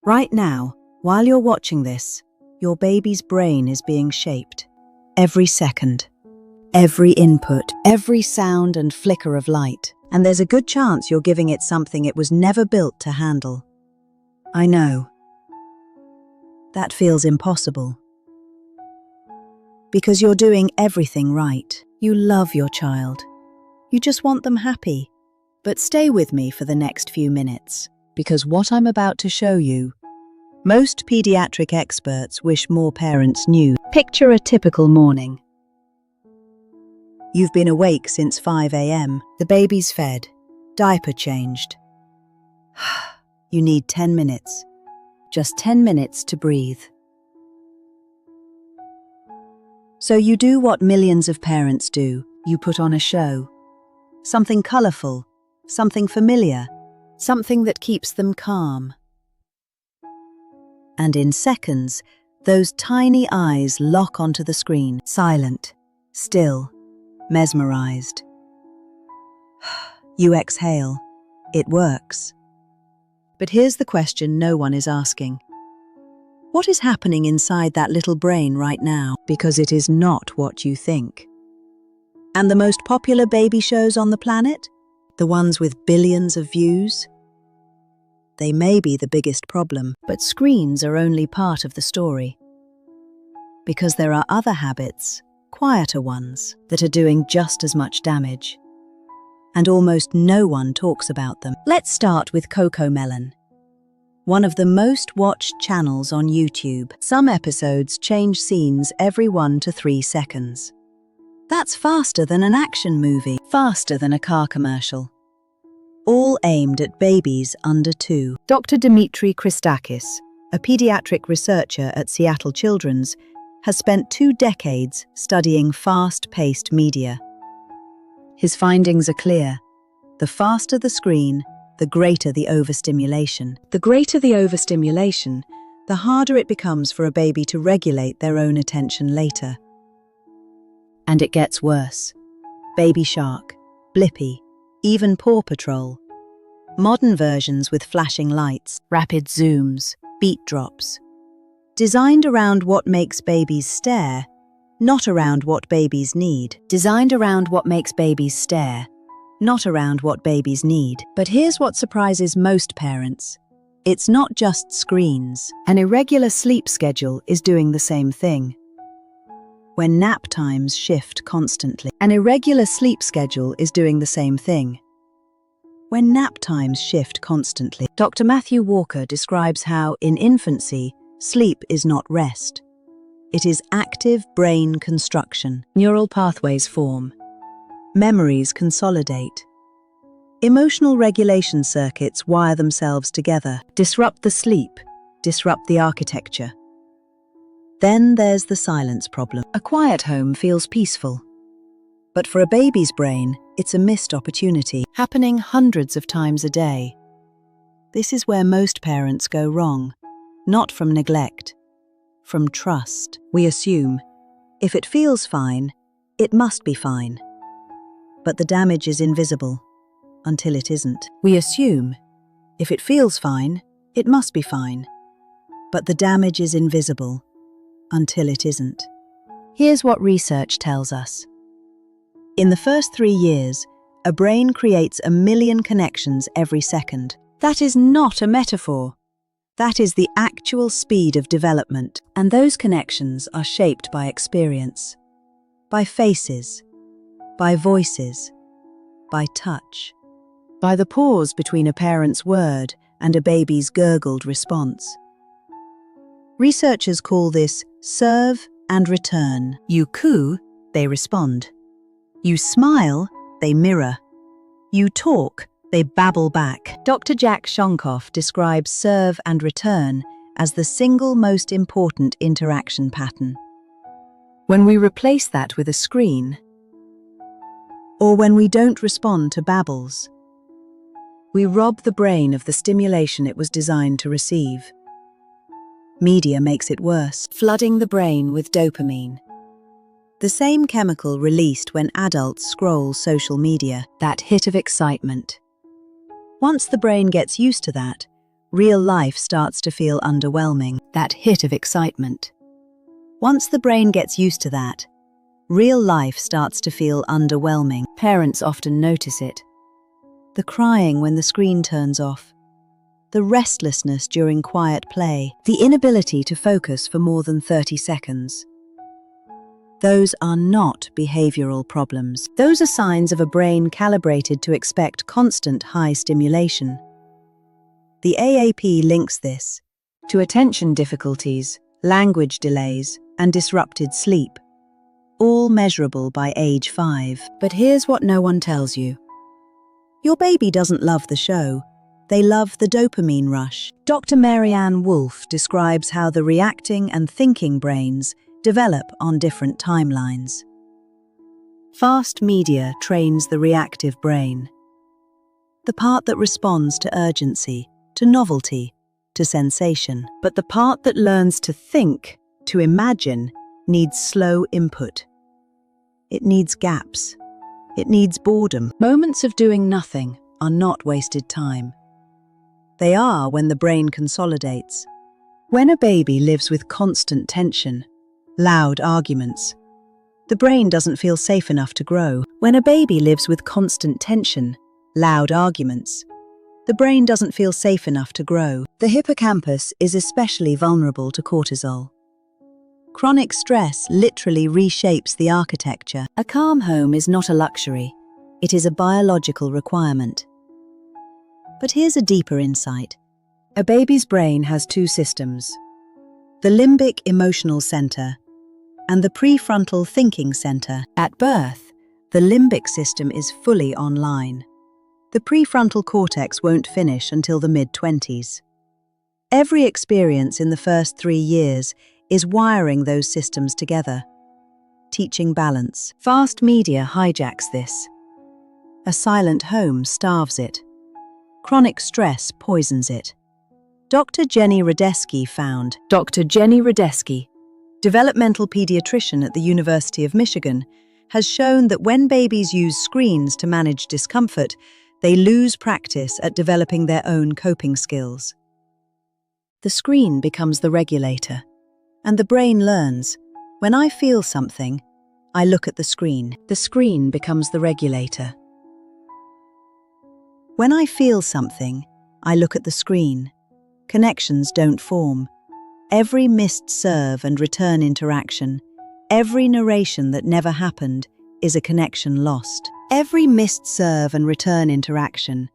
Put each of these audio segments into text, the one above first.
Right now, while you're watching this, your baby's brain is being shaped. Every second, every input, every sound and flicker of light. And there's a good chance you're giving it something it was never built to handle. I know. That feels impossible. Because you're doing everything right. You love your child. You just want them happy. But stay with me for the next few minutes, because what I'm about to show you, most pediatric experts wish more parents knew. Picture a typical morning. You've been awake since 5 a.m. The baby's fed, diaper changed. You need 10 minutes. Just 10 minutes to breathe. So you do what millions of parents do. You put on a show. Something colourful, something familiar, something that keeps them calm. And in seconds, those tiny eyes lock onto the screen, silent, still, mesmerized. You exhale. It works. But here's the question no one is asking. What is happening inside that little brain right now? Because it is not what you think. And the most popular baby shows on the planet? The ones with billions of views? They may be the biggest problem, but screens are only part of the story. Because there are other habits, quieter ones, that are doing just as much damage. And almost no one talks about them. Let's start with CoComelon, one of the most watched channels on YouTube. Some episodes change scenes every 1 to 3 seconds. That's faster than an action movie, faster than a car commercial. All aimed at babies under 2. Dr. Dimitri Christakis, a pediatric researcher at Seattle Children's, has spent 2 decades studying fast-paced media. His findings are clear. The faster the screen, the greater the overstimulation. The greater the overstimulation, the harder it becomes for a baby to regulate their own attention later. And it gets worse. Baby Shark, Blippi, even Paw Patrol. Modern versions with flashing lights, rapid zooms, beat drops. Designed around what makes babies stare, not around what babies need. Designed around what makes babies stare, not around what babies need. But here's what surprises most parents. It's not just screens. An irregular sleep schedule is doing the same thing. When nap times shift constantly. An irregular sleep schedule is doing the same thing. When nap times shift constantly. Dr. Matthew Walker describes how, in infancy, sleep is not rest. It is active brain construction. Neural pathways form. Memories consolidate. Emotional regulation circuits wire themselves together. Disrupt the sleep. Disrupt the architecture. Then there's the silence problem. A quiet home feels peaceful. But for a baby's brain, it's a missed opportunity, happening hundreds of times a day. This is where most parents go wrong, not from neglect, from trust. We assume, if it feels fine, it must be fine. But the damage is invisible, until it isn't. We assume, if it feels fine, it must be fine. But the damage is invisible, until it isn't. Here's what research tells us. In the first 3 years, a brain creates 1 million connections every second. That is not a metaphor. That is the actual speed of development. And those connections are shaped by experience, by faces, by voices, by touch, by the pause between a parent's word and a baby's gurgled response. Researchers call this serve and return. You coo, they respond. You smile, they mirror. You talk, they babble back. Dr. Jack Shonkoff describes serve and return as the single most important interaction pattern. When we replace that with a screen, or when we don't respond to babbles, we rob the brain of the stimulation it was designed to receive. Media makes it worse, flooding the brain with dopamine. The same chemical released when adults scroll social media, that hit of excitement. Once the brain gets used to that, real life starts to feel underwhelming, that hit of excitement. Once the brain gets used to that, real life starts to feel underwhelming. Parents often notice it. The crying when the screen turns off, the restlessness during quiet play, the inability to focus for more than 30 seconds. Those are not behavioral problems. Those are signs of a brain calibrated to expect constant high stimulation. The AAP links this to attention difficulties, language delays, and disrupted sleep, all measurable by age 5. But here's what no one tells you. Your baby doesn't love the show. They love the dopamine rush. Dr. Marianne Wolfe describes how the reacting and thinking brains develop on different timelines. Fast media trains the reactive brain, the part that responds to urgency, to novelty, to sensation. But the part that learns to think, to imagine, needs slow input. It needs gaps. It needs boredom. Moments of doing nothing are not wasted time. They are when the brain consolidates. When a baby lives with constant tension, loud arguments, the brain doesn't feel safe enough to grow. When a baby lives with constant tension, loud arguments, the brain doesn't feel safe enough to grow. The hippocampus is especially vulnerable to cortisol. Chronic stress literally reshapes the architecture. A calm home is not a luxury. It is a biological requirement. But here's a deeper insight. A baby's brain has two systems: the limbic emotional center and the prefrontal thinking center. At birth, the limbic system is fully online. The prefrontal cortex won't finish until the mid-20s. Every experience in the first 3 years is wiring those systems together, teaching balance. Fast media hijacks this. A silent home starves it. Chronic stress poisons it. Dr. Jenny Radeski, developmental pediatrician at the University of Michigan, has shown that when babies use screens to manage discomfort, they lose practice at developing their own coping skills. The screen becomes the regulator, and the brain learns, when I feel something, I look at the screen. The screen becomes the regulator. When I feel something, I look at the screen. Connections don't form. Every missed serve and return interaction, every narration that never happened, is a connection lost. Every missed serve and return interaction,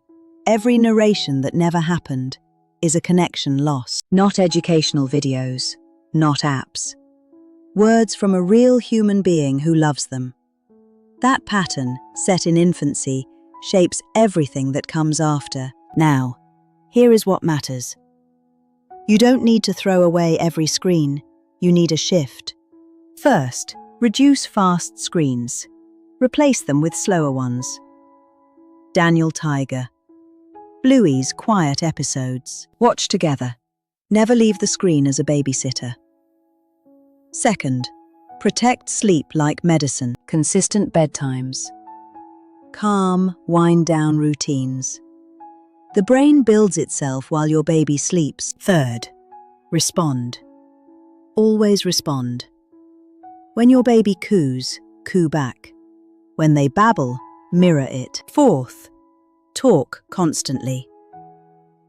every narration that never happened, is a connection lost. Not educational videos, not apps. Words from a real human being who loves them. That pattern, set in infancy, shapes everything that comes after. Now, here is what matters. You don't need to throw away every screen, you need a shift. First, reduce fast screens. Replace them with slower ones. Daniel Tiger. Bluey's quiet episodes. Watch together. Never leave the screen as a babysitter. Second, protect sleep like medicine. Consistent bedtimes. Calm, wind-down routines. The brain builds itself while your baby sleeps. Third, respond. Always respond. When your baby coos, coo back. When they babble, mirror it. Fourth, talk constantly.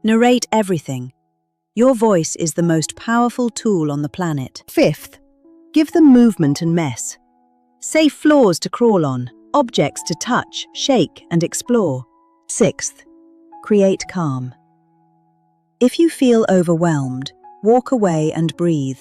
Narrate everything. Your voice is the most powerful tool on the planet. Fifth, give them movement and mess. Say floors to crawl on, objects to touch, shake, and explore. Sixth, create calm. If you feel overwhelmed, walk away and breathe.